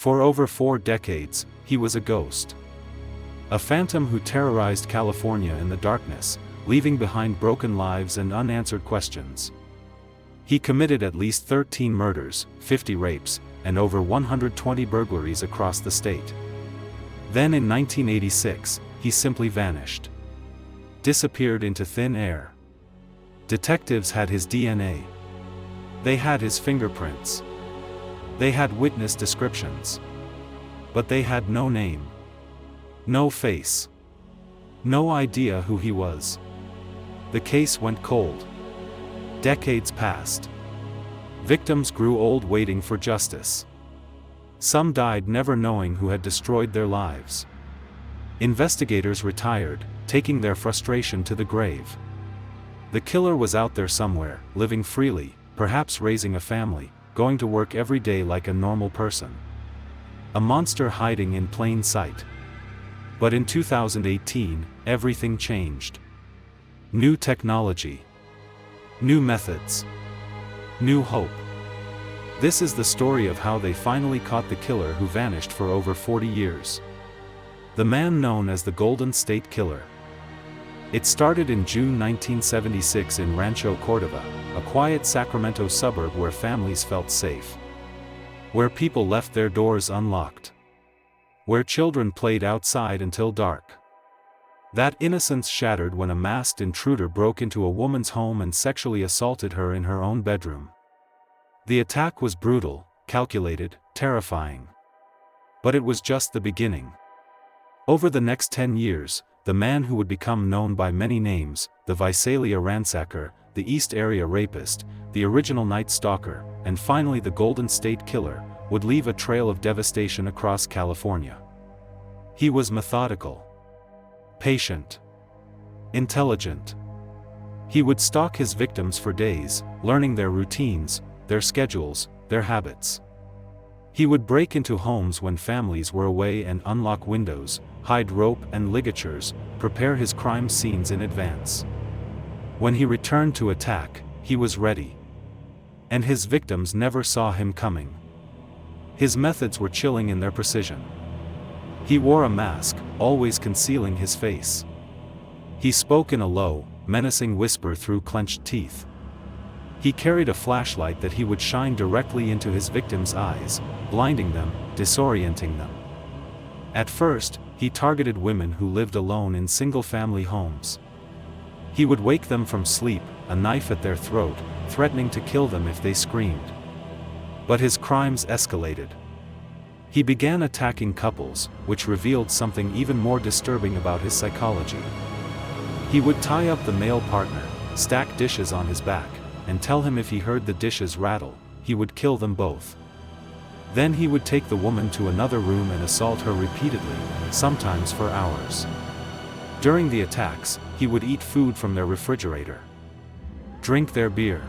For over 4 decades, he was a ghost. A phantom who terrorized California in the darkness, leaving behind broken lives and unanswered questions. He committed at least 13 murders, 50 rapes, and over 120 burglaries across the state. Then in 1986, he simply vanished. Disappeared into thin air. Detectives had his DNA. They had his fingerprints. They had witness descriptions. But they had no name. No face. No idea who he was. The case went cold. Decades passed. Victims grew old waiting for justice. Some died never knowing who had destroyed their lives. Investigators retired, taking their frustration to the grave. The killer was out there somewhere, living freely, perhaps raising a family, going to work every day like a normal person. A monster hiding in plain sight. But in 2018, everything changed. New technology. New methods. New hope. This is the story of how they finally caught the killer who vanished for over 40 years. The man known as the Golden State Killer. It started in June 1976 in Rancho, Cordova, a quiet Sacramento suburb where families felt safe. Where people left their doors unlocked. Where children played outside until dark. That innocence shattered when a masked intruder broke into a woman's home and sexually assaulted her in her own bedroom. The attack was brutal, calculated, terrifying. But it was just the beginning. Over the next 10 years, the man who would become known by many names, the Visalia Ransacker, the East Area Rapist, the original Night Stalker, and finally the Golden State Killer, would leave a trail of devastation across California. He was methodical. Patient. Intelligent. He would stalk his victims for days, learning their routines, their schedules, their habits. He would break into homes when families were away and unlock windows, hide rope and ligatures, prepare his crime scenes in advance. When he returned to attack, he was ready. And his victims never saw him coming. His methods were chilling in their precision. He wore a mask, always concealing his face. He spoke in a low, menacing whisper through clenched teeth. He carried a flashlight that he would shine directly into his victims' eyes, blinding them, disorienting them. At first, he targeted women who lived alone in single-family homes. He would wake them from sleep, a knife at their throat, threatening to kill them if they screamed. But his crimes escalated. He began attacking couples, which revealed something even more disturbing about his psychology. He would tie up the male partner, stack dishes on his back, and tell him if he heard the dishes rattle, he would kill them both. Then he would take the woman to another room and assault her repeatedly, sometimes for hours. During the attacks, he would eat food from their refrigerator, drink their beer,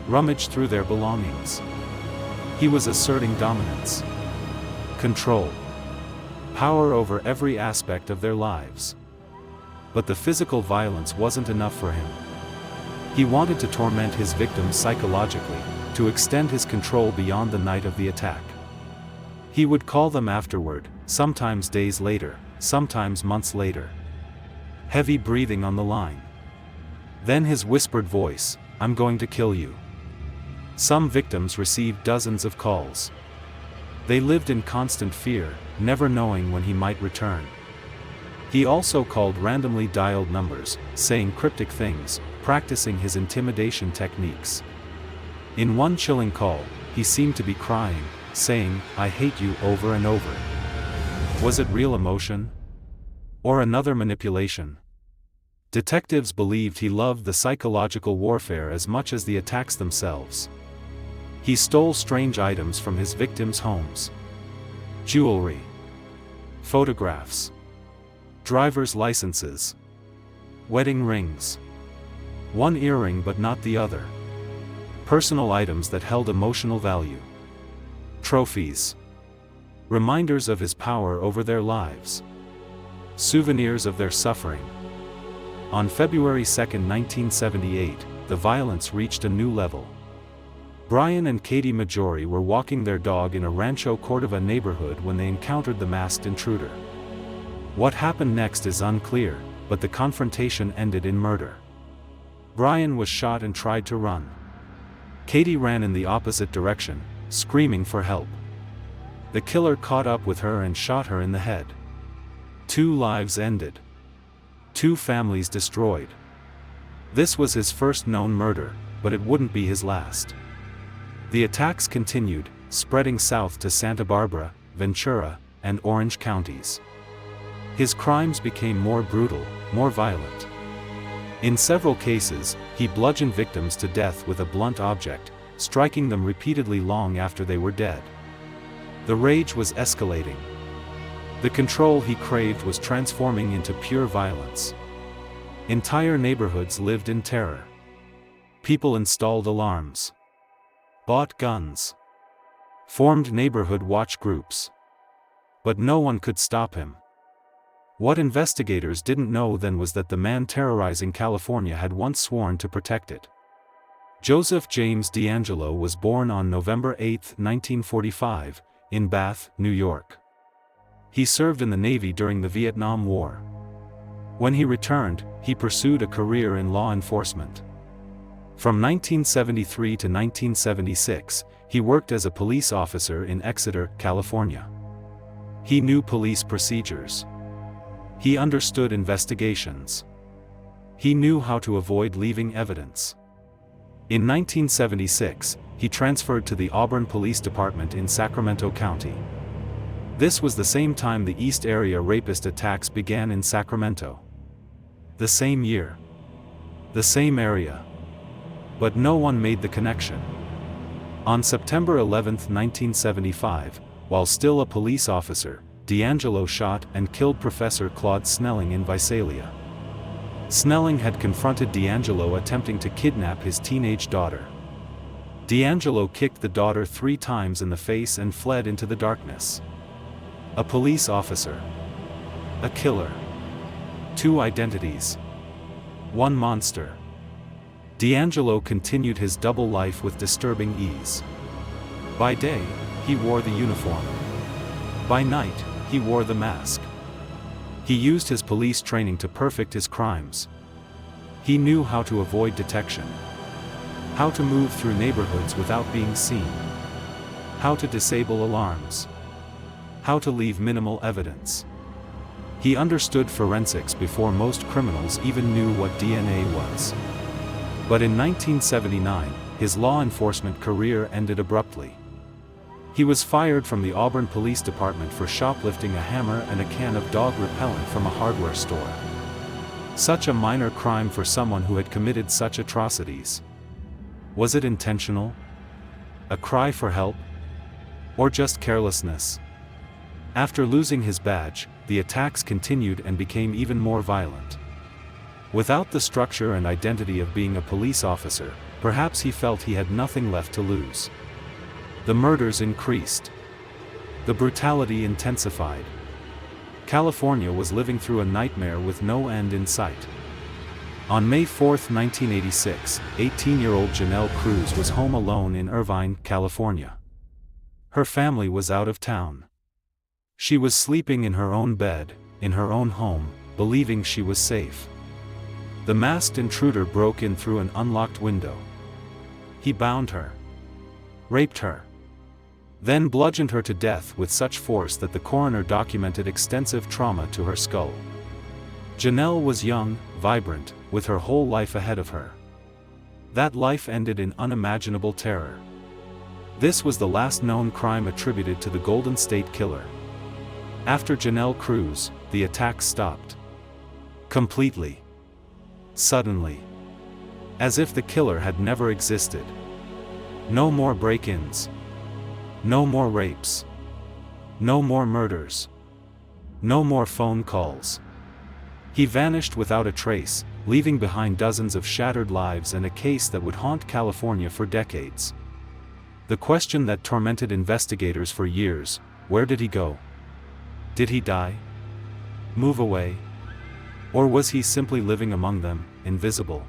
rummage through their belongings. He was asserting dominance, control, power over every aspect of their lives. But the physical violence wasn't enough for him. He wanted to torment his victims psychologically, to extend his control beyond the night of the attack. He would call them afterward, sometimes days later, sometimes months later. Heavy breathing on the line. Then his whispered voice, "I'm going to kill you." Some victims received dozens of calls. They lived in constant fear, never knowing when he might return. He also called randomly dialed numbers, saying cryptic things, practicing his intimidation techniques. In one chilling call, he seemed to be crying, saying, "I hate you," over and over. Was it real emotion? Or another manipulation? Detectives believed he loved the psychological warfare as much as the attacks themselves. He stole strange items from his victims' homes. Jewelry. Photographs. Driver's licenses. Wedding rings. One earring but not the other. Personal items that held emotional value. Trophies. Reminders of his power over their lives. Souvenirs of their suffering. On February 2, 1978, the violence reached a new level. Brian and Katie Majori were walking their dog in a Rancho, Cordova neighborhood when they encountered the masked intruder. What happened next is unclear, but the confrontation ended in murder. Brian was shot and tried to run. Katie ran in the opposite direction, screaming for help. The killer caught up with her and shot her in the head. 2 lives ended. 2 families destroyed. This was his first known murder, but it wouldn't be his last. The attacks continued, spreading south to Santa Barbara, Ventura, and Orange counties. His crimes became more brutal, more violent. In several cases, he bludgeoned victims to death with a blunt object, striking them repeatedly long after they were dead. The rage was escalating. The control he craved was transforming into pure violence. Entire neighborhoods lived in terror. People installed alarms, bought guns, formed neighborhood watch groups. But no one could stop him. What investigators didn't know then was that the man terrorizing California had once sworn to protect it. Joseph James DeAngelo was born on November 8, 1945, in Bath, New York. He served in the Navy during the Vietnam War. When he returned, he pursued a career in law enforcement. From 1973 to 1976, he worked as a police officer in Exeter, California. He knew police procedures. He understood investigations. He knew how to avoid leaving evidence. In 1976, he transferred to the Auburn Police Department in Sacramento County. This was the same time the East Area Rapist attacks began in Sacramento. The same year. The same area. But no one made the connection. On September 11, 1975, while still a police officer, DeAngelo shot and killed Professor Claude Snelling in Visalia. Snelling had confronted DeAngelo attempting to kidnap his teenage daughter. DeAngelo kicked the daughter 3 times in the face and fled into the darkness. A police officer. A killer. 2 identities. 1 monster. DeAngelo continued his double life with disturbing ease. By day, he wore the uniform. By night, he wore the mask. He used his police training to perfect his crimes. He knew how to avoid detection. How to move through neighborhoods without being seen. How to disable alarms. How to leave minimal evidence. He understood forensics before most criminals even knew what DNA was. But in 1979, his law enforcement career ended abruptly. He was fired from the Auburn Police Department for shoplifting a hammer and a can of dog repellent from a hardware store. Such a minor crime for someone who had committed such atrocities. Was it intentional? A cry for help? Or just carelessness? After losing his badge, the attacks continued and became even more violent. Without the structure and identity of being a police officer, perhaps he felt he had nothing left to lose. The murders increased. The brutality intensified. California was living through a nightmare with no end in sight. On May 4, 1986, 18-year-old Janelle Cruz was home alone in Irvine, California. Her family was out of town. She was sleeping in her own bed, in her own home, believing she was safe. The masked intruder broke in through an unlocked window. He bound her. Raped her. Then bludgeoned her to death with such force that the coroner documented extensive trauma to her skull. Janelle was young, vibrant, with her whole life ahead of her. That life ended in unimaginable terror. This was the last known crime attributed to the Golden State Killer. After Janelle Cruz, the attacks stopped. Completely. Suddenly. As if the killer had never existed. No more break-ins. No more rapes. No more murders. No more phone calls. He vanished without a trace, leaving behind dozens of shattered lives and a case that would haunt California for decades. The question that tormented investigators for years: where did he go? Did he die? Move away? Or was he simply living among them, invisible?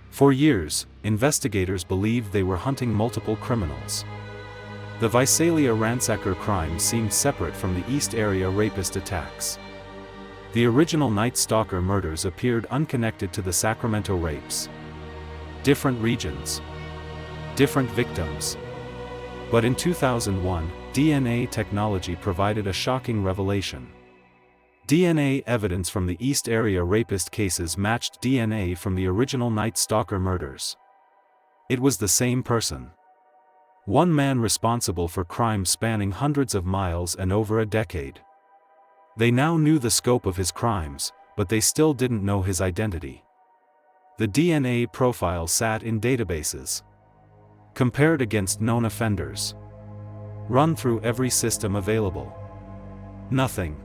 For years, investigators believed they were hunting multiple criminals. The Visalia ransacker crime seemed separate from the East Area Rapist attacks. The original Night Stalker murders appeared unconnected to the Sacramento rapes. Different regions. Different victims. But in 2001, DNA technology provided a shocking revelation. DNA evidence from the East Area Rapist cases matched DNA from the original Night Stalker murders. It was the same person. One man responsible for crimes spanning hundreds of miles and over a decade. They now knew the scope of his crimes, but they still didn't know his identity. The DNA profile sat in databases. Compared against known offenders. Run through every system available. Nothing.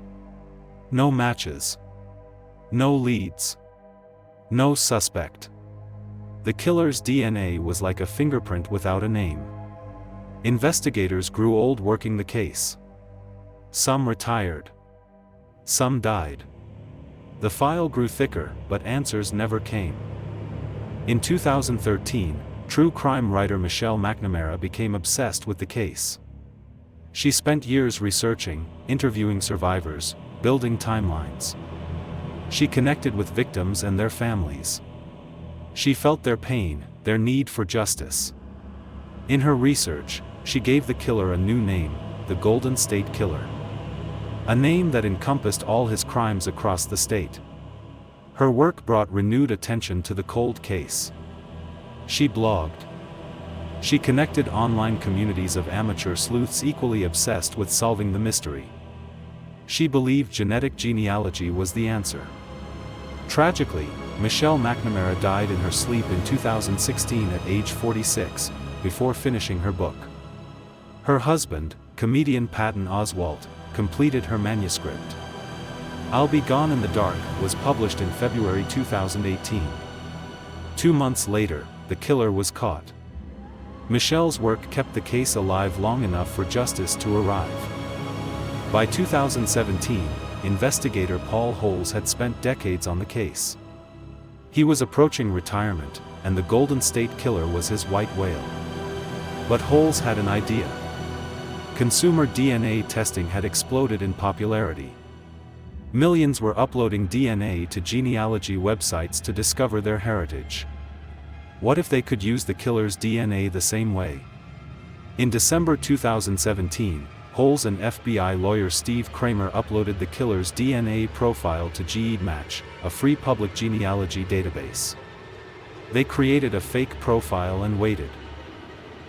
No matches. No leads. No suspect. The killer's DNA was like a fingerprint without a name. Investigators grew old working the case. Some retired. Some died. The file grew thicker, but answers never came. In 2013, true crime writer Michelle McNamara became obsessed with the case. She spent years researching, interviewing survivors, building timelines. She connected with victims and their families. She felt their pain, their need for justice. In her research, she gave the killer a new name, the Golden State Killer. A name that encompassed all his crimes across the state. Her work brought renewed attention to the cold case. She blogged. She connected online communities of amateur sleuths equally obsessed with solving the mystery. She believed genetic genealogy was the answer. Tragically, Michelle McNamara died in her sleep in 2016 at age 46, before finishing her book. Her husband, comedian Patton Oswalt, completed her manuscript. I'll Be Gone in the Dark was published in February 2018. 2 months later, the killer was caught. Michelle's work kept the case alive long enough for justice to arrive. By 2017, investigator Paul Holes had spent decades on the case. He was approaching retirement, and the Golden State Killer was his white whale. But Holes had an idea. Consumer DNA testing had exploded in popularity. Millions were uploading DNA to genealogy websites to discover their heritage. What if they could use the killer's DNA the same way? In December 2017, Holes and FBI lawyer Steve Kramer uploaded the killer's DNA profile to Genealogy, a free public genealogy database. They created a fake profile and waited.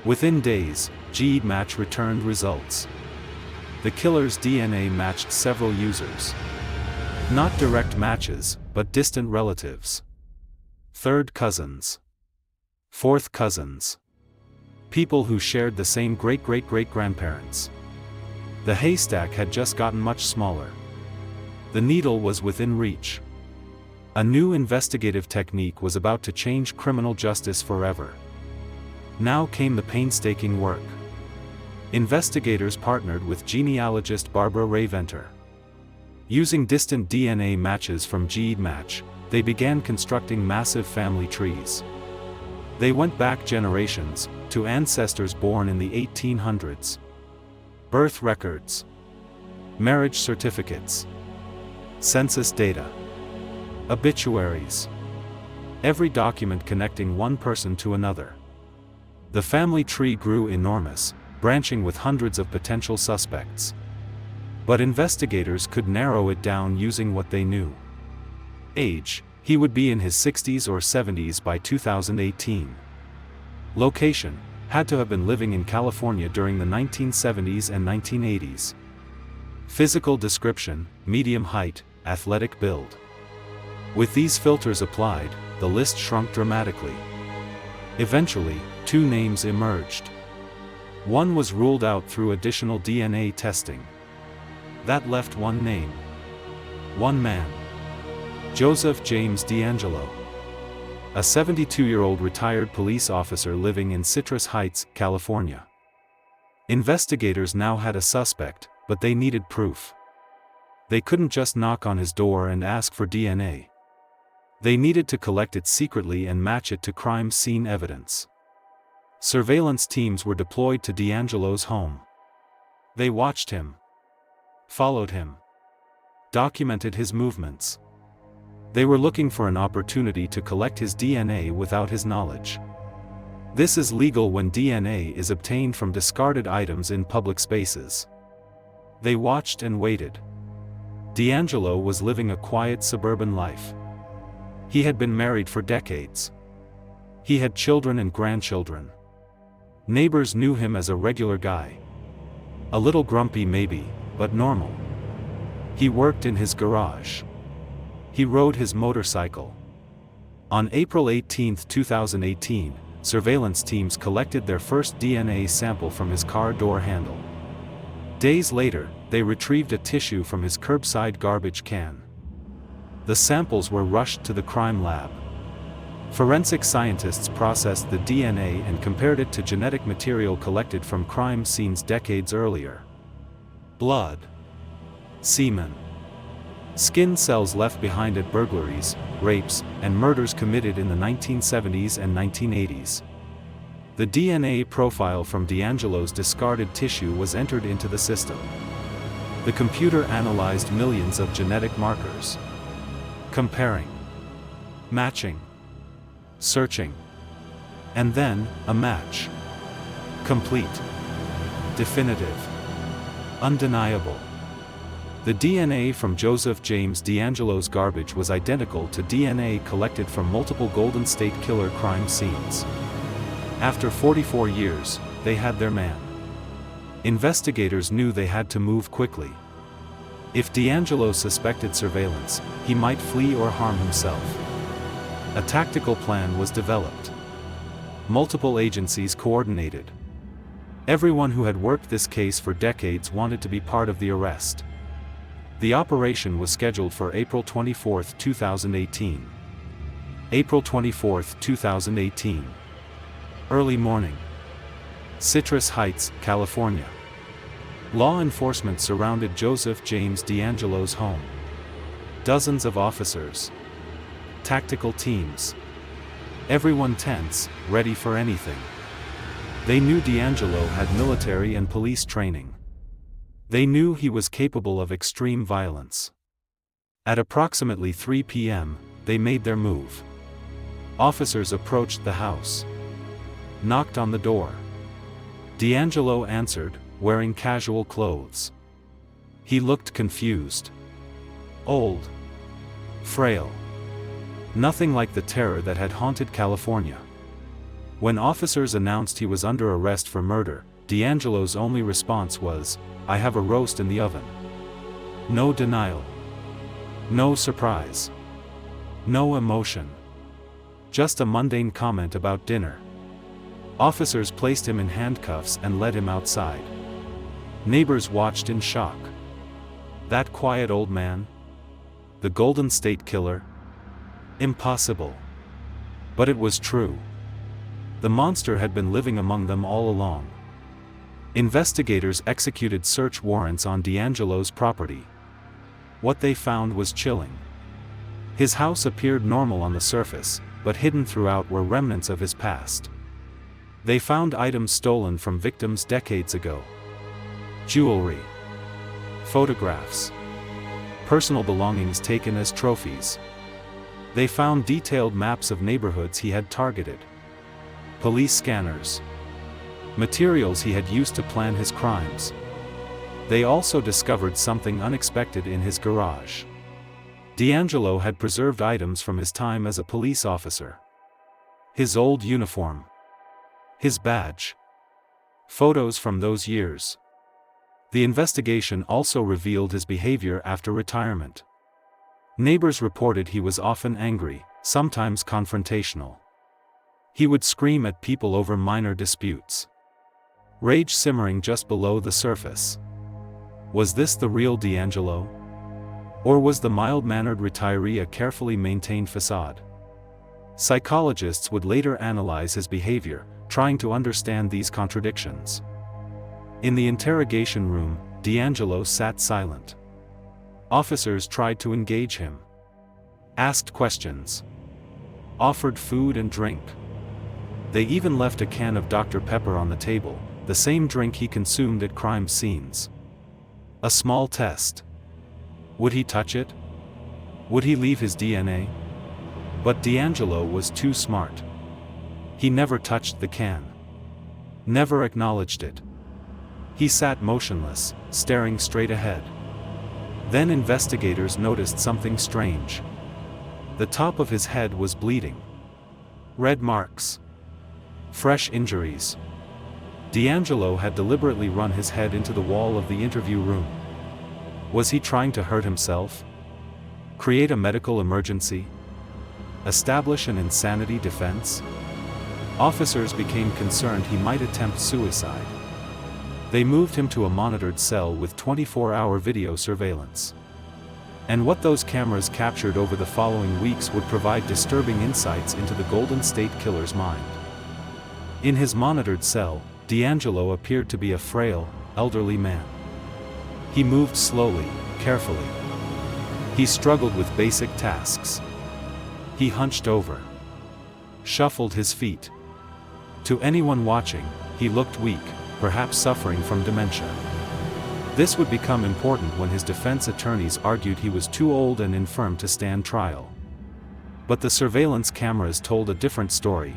Within days, Genealogy returned results. The killer's DNA matched several users. Not direct matches, but distant relatives. Third cousins. Fourth cousins. People who shared the same great-great-great-grandparents. The haystack had just gotten much smaller. The needle was within reach. A new investigative technique was about to change criminal justice forever. Now came the painstaking work. Investigators partnered with genealogist Barbara Ray-Venter. Using distant DNA matches from Genealogy, they began constructing massive family trees. They went back generations, to ancestors born in the 1800s. Birth records. Marriage certificates. Census data. Obituaries. Every document connecting one person to another. The family tree grew enormous, branching with hundreds of potential suspects. But investigators could narrow it down using what they knew. Age: he would be in his 60s or 70s by 2018. Location: had to have been living in California during the 1970s and 1980s. Physical description: medium height, athletic build. With these filters applied, the list shrunk dramatically. Eventually, 2 names emerged. One was ruled out through additional DNA testing. That left one name. One man. Joseph James DeAngelo. A 72-year-old retired police officer living in Citrus Heights, California. Investigators now had a suspect, but they needed proof. They couldn't just knock on his door and ask for DNA. They needed to collect it secretly and match it to crime scene evidence. Surveillance teams were deployed to DeAngelo's home. They watched him, followed him, documented his movements. They were looking for an opportunity to collect his DNA without his knowledge. This is legal when DNA is obtained from discarded items in public spaces. They watched and waited. DeAngelo was living a quiet suburban life. He had been married for decades. He had children and grandchildren. Neighbors knew him as a regular guy. A little grumpy maybe, but normal. He worked in his garage. He rode his motorcycle. On April 18, 2018, surveillance teams collected their first DNA sample from his car door handle. Days later, they retrieved a tissue from his curbside garbage can. The samples were rushed to the crime lab. Forensic scientists processed the DNA and compared it to genetic material collected from crime scenes decades earlier. Blood, semen, skin cells left behind at burglaries, rapes, and murders committed in the 1970s and 1980s. The DNA profile from DeAngelo's discarded tissue was entered into the system. The computer analyzed millions of genetic markers. Comparing, matching, searching, and then, a match. Complete, definitive, undeniable. The DNA from Joseph James DeAngelo's garbage was identical to DNA collected from multiple Golden State Killer crime scenes. After 44 years, they had their man. Investigators knew they had to move quickly. If DeAngelo suspected surveillance, he might flee or harm himself. A tactical plan was developed. Multiple agencies coordinated. Everyone who had worked this case for decades wanted to be part of the arrest. The operation was scheduled for April 24, 2018. April 24, 2018. Early morning. Citrus Heights, California. Law enforcement surrounded Joseph James DeAngelo's home. Dozens of officers. Tactical teams. Everyone tense, ready for anything. They knew DeAngelo had military and police training. They knew he was capable of extreme violence. At approximately 3 p.m., they made their move. Officers approached the house. Knocked on the door. DeAngelo answered, wearing casual clothes. He looked confused. Old. Frail. Nothing like the terror that had haunted California. When officers announced he was under arrest for murder, DeAngelo's only response was, "I have a roast in the oven." No denial. No surprise. No emotion. Just a mundane comment about dinner. Officers placed him in handcuffs and led him outside. Neighbors watched in shock. That quiet old man? The Golden State Killer? Impossible. But it was true. The monster had been living among them all along. Investigators executed search warrants on DeAngelo's property. What they found was chilling. His house appeared normal on the surface, but hidden throughout were remnants of his past. They found items stolen from victims decades ago. Jewelry. Photographs. Personal belongings taken as trophies. They found detailed maps of neighborhoods he had targeted. Police scanners. Materials he had used to plan his crimes. They also discovered something unexpected in his garage. DeAngelo had preserved items from his time as a police officer. His old uniform. His badge. Photos from those years. The investigation also revealed his behavior after retirement. Neighbors reported he was often angry, sometimes confrontational. He would scream at people over minor disputes. Rage simmering just below the surface. Was this the real DeAngelo? Or was the mild-mannered retiree a carefully maintained facade? Psychologists would later analyze his behavior, trying to understand these contradictions. In the interrogation room, DeAngelo sat silent. Officers tried to engage him. asked questions, offered food and drink. They even left a can of Dr. Pepper on the table, the same drink he consumed at crime scenes. A small test. Would he touch it? Would he leave his DNA? But DeAngelo was too smart. He never touched the can. Never acknowledged it. He sat motionless, staring straight ahead. Then investigators noticed something strange. The top of his head was bleeding. Red marks. Fresh injuries. DeAngelo had deliberately run his head into the wall of the interview room. Was he trying to hurt himself? Create a medical emergency? Establish an insanity defense? Officers became concerned he might attempt suicide. They moved him to a monitored cell with 24-hour video surveillance. And what those cameras captured over the following weeks would provide disturbing insights into the Golden State Killer's mind. In his monitored cell, DeAngelo appeared to be a frail, elderly man. He moved slowly, carefully. He struggled with basic tasks. He hunched over, shuffled his feet. To anyone watching, he looked weak, perhaps suffering from dementia. This would become important when his defense attorneys argued he was too old and infirm to stand trial. But the surveillance cameras told a different story.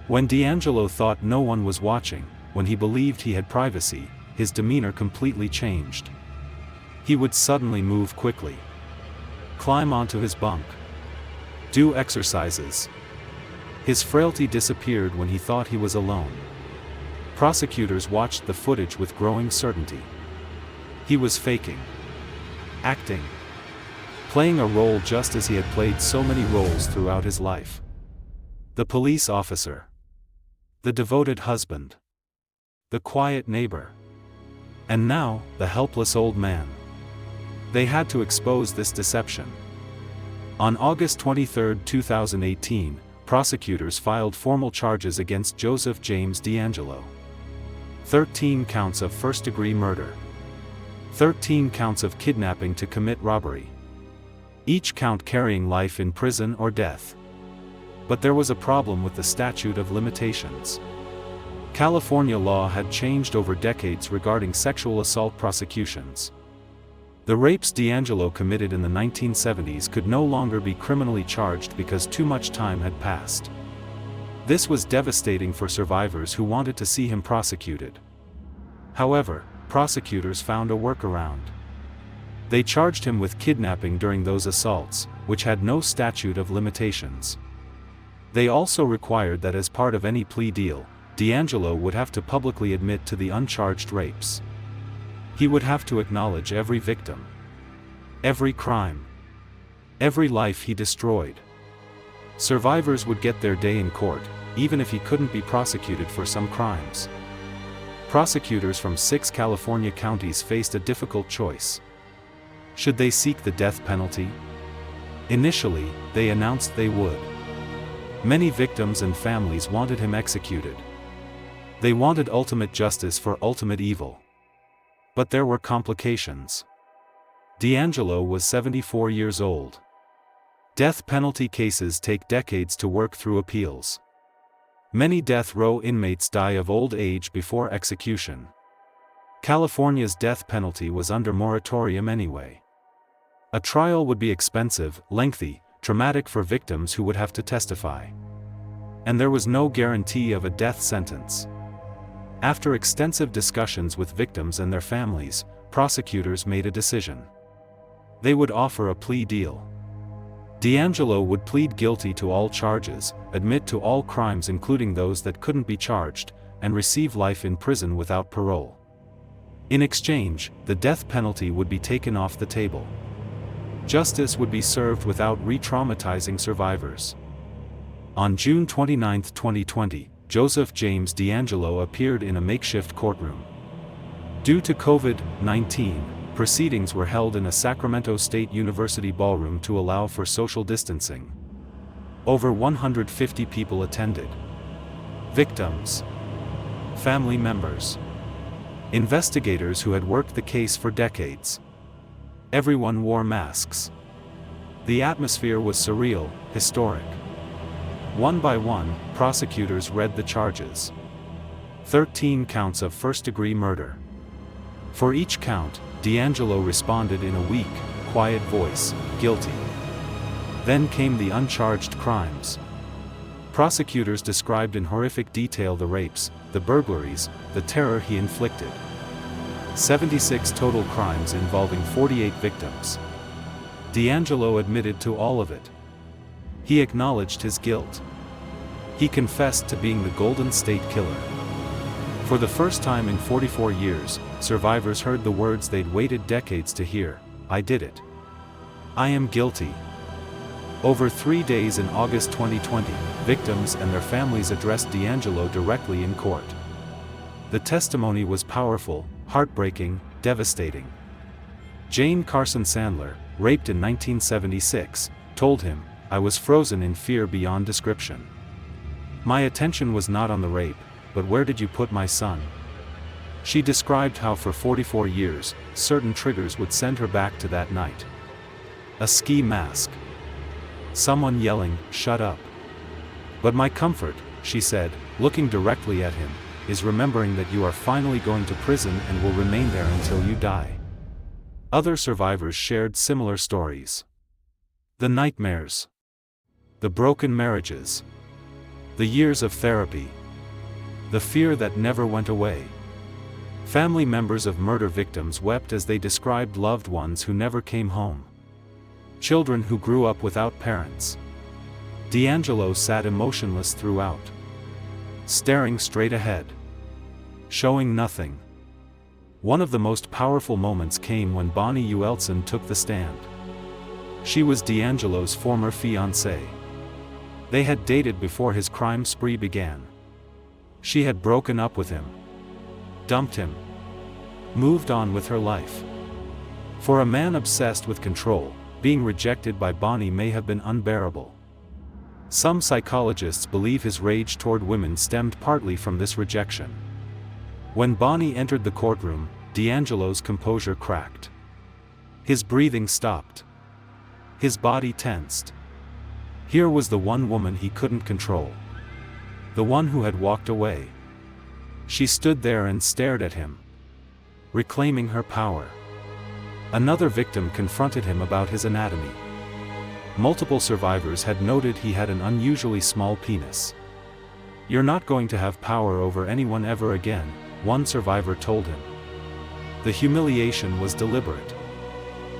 When DeAngelo thought no one was watching, when he believed he had privacy, his demeanor completely changed. He would suddenly move quickly, climb onto his bunk, do exercises. His frailty disappeared when he thought he was alone. Prosecutors watched the footage with growing certainty. He was faking, acting, playing a role just as he had played so many roles throughout his life. The police officer, the devoted husband, the quiet neighbor, and now, the helpless old man. They had to expose this deception. On August 23, 2018, prosecutors filed formal charges against Joseph James DeAngelo. 13 counts of first-degree murder. 13 counts of kidnapping to commit robbery. Each count carrying life in prison or death. But there was a problem with the statute of limitations. California law had changed over decades regarding sexual assault prosecutions. The rapes DeAngelo committed in the 1970s could no longer be criminally charged because too much time had passed. This was devastating for survivors who wanted to see him prosecuted. However, prosecutors found a workaround. They charged him with kidnapping during those assaults, which had no statute of limitations. They also required that as part of any plea deal, DeAngelo would have to publicly admit to the uncharged rapes. He would have to acknowledge every victim, every crime, every life he destroyed. Survivors would get their day in court, even if he couldn't be prosecuted for some crimes. Prosecutors from 6 California counties faced a difficult choice. Should they seek the death penalty? Initially, they announced they would. Many victims and families wanted him executed. They wanted ultimate justice for ultimate evil. But there were complications. DeAngelo was 74 years old. Death penalty cases take decades to work through appeals. Many death row inmates die of old age before execution. California's death penalty was under moratorium anyway. A trial would be expensive, lengthy, traumatic for victims who would have to testify. And there was no guarantee of a death sentence. After extensive discussions with victims and their families, prosecutors made a decision. They would offer a plea deal. DeAngelo would plead guilty to all charges, admit to all crimes including those that couldn't be charged, and receive life in prison without parole. In exchange, the death penalty would be taken off the table. Justice would be served without re-traumatizing survivors. On June 29, 2020, Joseph James DeAngelo appeared in a makeshift courtroom. Due to COVID-19, proceedings were held in a Sacramento State University ballroom to allow for social distancing. Over 150 people attended. Victims, family members, investigators who had worked the case for decades. Everyone wore masks. The atmosphere was surreal, historic. One by one, prosecutors read the charges. 13 counts of first-degree murder. For each count, DeAngelo responded in a weak, quiet voice, guilty. Then came the uncharged crimes. Prosecutors described in horrific detail the rapes, the burglaries, the terror he inflicted. 76 total crimes involving 48 victims. DeAngelo admitted to all of it. He acknowledged his guilt. He confessed to being the Golden State Killer. For the first time in 44 years, survivors heard the words they'd waited decades to hear: "I did it. I am guilty." Over 3 days in August 2020, victims and their families addressed DeAngelo directly in court. The testimony was powerful, heartbreaking, devastating. Jane Carson Sandler, raped in 1976, told him, "I was frozen in fear beyond description. My attention was not on the rape, but where did you put my son?" She described how for 44 years, certain triggers would send her back to that night. A ski mask. Someone yelling, "Shut up." "But my comfort," she said, looking directly at him, "is remembering that you are finally going to prison and will remain there until you die." Other survivors shared similar stories. The nightmares. The broken marriages. The years of therapy. The fear that never went away. Family members of murder victims wept as they described loved ones who never came home. Children who grew up without parents. DeAngelo sat emotionless throughout. Staring straight ahead. Showing nothing. One of the most powerful moments came when Bonnie Ueltzen took the stand. She was DeAngelo's former fiancée. They had dated before his crime spree began. She had broken up with him. Dumped him. Moved on with her life. For a man obsessed with control, being rejected by Bonnie may have been unbearable. Some psychologists believe his rage toward women stemmed partly from this rejection. When Bonnie entered the courtroom, DeAngelo's composure cracked. His breathing stopped. His body tensed. Here was the one woman he couldn't control. The one who had walked away. She stood there and stared at him, reclaiming her power. Another victim confronted him about his anatomy. Multiple survivors had noted he had an unusually small penis. "You're not going to have power over anyone ever again," one survivor told him. The humiliation was deliberate.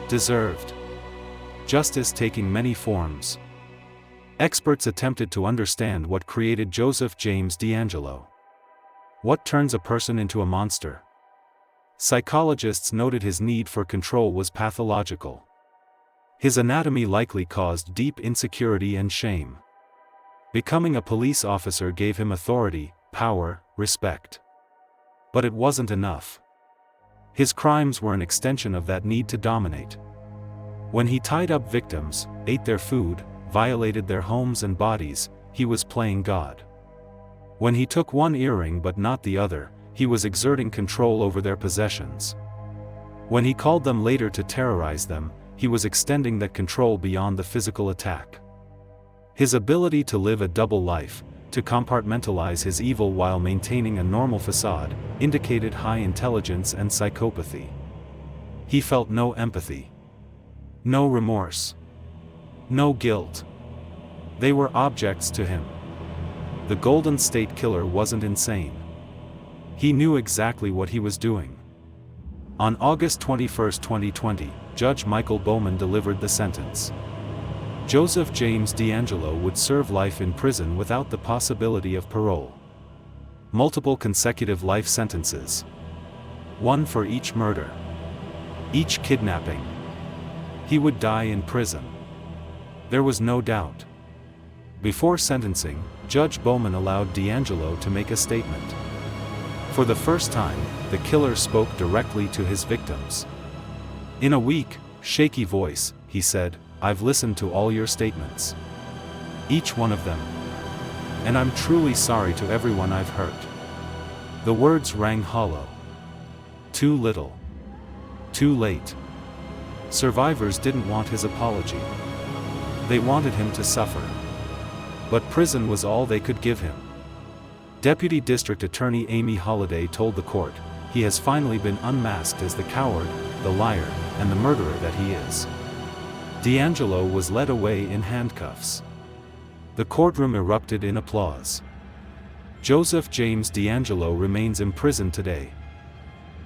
Deserved. Justice taking many forms. Experts attempted to understand what created Joseph James DeAngelo. What turns a person into a monster? Psychologists noted his need for control was pathological. His anatomy likely caused deep insecurity and shame. Becoming a police officer gave him authority, power, respect. But it wasn't enough. His crimes were an extension of that need to dominate. When he tied up victims, ate their food, violated their homes and bodies, he was playing God. When he took one earring but not the other, he was exerting control over their possessions. When he called them later to terrorize them, he was extending that control beyond the physical attack. His ability to live a double life, to compartmentalize his evil while maintaining a normal facade, indicated high intelligence and psychopathy. He felt no empathy. No remorse. No guilt. They were objects to him. The Golden State Killer wasn't insane. He knew exactly what he was doing. On August 21, 2020, Judge Michael Bowman delivered the sentence. Joseph James DeAngelo would serve life in prison without the possibility of parole. Multiple consecutive life sentences. One for each murder. Each kidnapping. He would die in prison. There was no doubt. Before sentencing, Judge Bowman allowed DeAngelo to make a statement. For the first time, the killer spoke directly to his victims. In a weak, shaky voice, he said, "I've listened to all your statements. Each one of them. And I'm truly sorry to everyone I've hurt." The words rang hollow. Too little. Too late. Survivors didn't want his apology. They wanted him to suffer. But prison was all they could give him. Deputy District Attorney Amy Holliday told the court, "He has finally been unmasked as the coward, the liar, and the murderer that he is." DeAngelo was led away in handcuffs. The courtroom erupted in applause. Joseph James DeAngelo remains imprisoned today.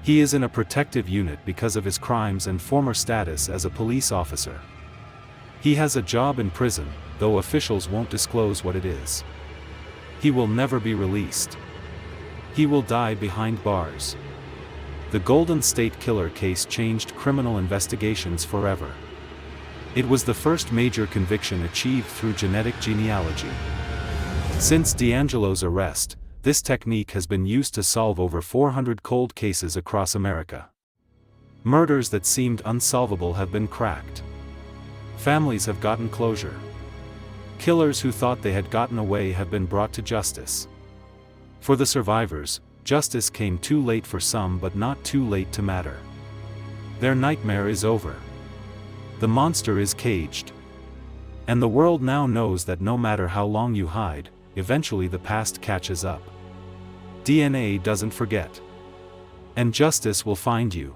He is in a protective unit because of his crimes and former status as a police officer. He has a job in prison, though officials won't disclose what it is. He will never be released. He will die behind bars. The Golden State Killer case changed criminal investigations forever. It was the first major conviction achieved through genetic genealogy. Since DeAngelo's arrest, this technique has been used to solve over 400 cold cases across America. Murders that seemed unsolvable have been cracked. Families have gotten closure. Killers who thought they had gotten away have been brought to justice. For the survivors, justice came too late for some, but not too late to matter. Their nightmare is over. The monster is caged. And the world now knows that no matter how long you hide, eventually the past catches up. DNA doesn't forget. And justice will find you.